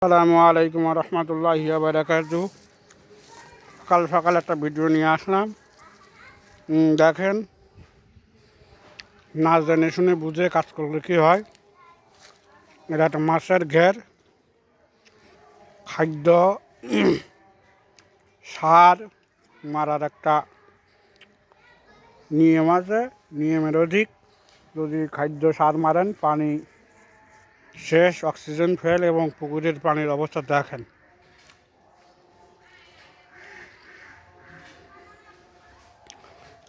আসসালামু আলাইকুম রহমতুল্লাহি ওয়া বারাকাতুহু। সকাল সকাল একটা ভিডিও নিয়ে আসলাম। দেখেন, না জেনে শুনে বুঝে কাজ করলে কী হয়। এটা একটা মাছের ঘের, খাদ্য সার মারার একটা নিয়ম আছে। নিয়মের অধিক যদি খাদ্য সার মারেন, পানি শেষ, অক্সিজেন ফেল এবং পুকুরের পানির অবস্থা দেখেন।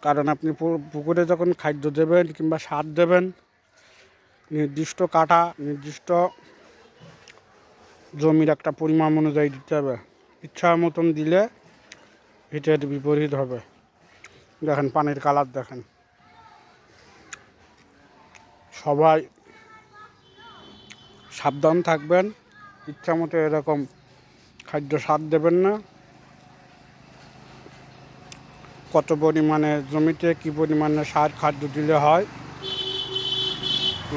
কারণ আপনি পুকুরে যখন খাদ্য দেবেন কিংবা সার দেবেন, নির্দিষ্ট কাঠা, নির্দিষ্ট জমির একটা পরিমাণ অনুযায়ী দিতে হবে। ইচ্ছা মতন দিলে এটার বিপরীত হবে। দেখেন পানির কালার দেখেন। সবাই সাবধান থাকবেন, ইচ্ছা মতো এরকম খাদ্য সার দেবেন না। কত পরিমাণে জমিতে কী পরিমাণে সার খাদ্য দিলে হয়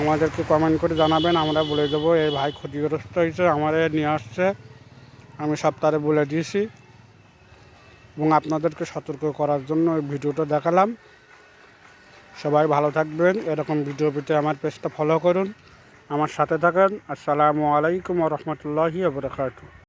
আমাদেরকে কমেন্ট করে জানাবেন, আমরা বলে দেবো। এই ভাই ক্ষতিগ্রস্ত হয়েছে, আমার নিয়ে আসছে, আমি সপ্তাহে বলে দিয়েছি এবং আপনাদেরকে সতর্ক করার জন্য এই ভিডিওটা দেখালাম। সবাই ভালো থাকবেন, এরকম ভিডিও পেতে আমার পেজটা ফলো করুন, আমার সাথে থাকেন। আসসালামু আলাইকুম ওয়া রাহমাতুল্লাহি ওয়া বারাকাতুহু।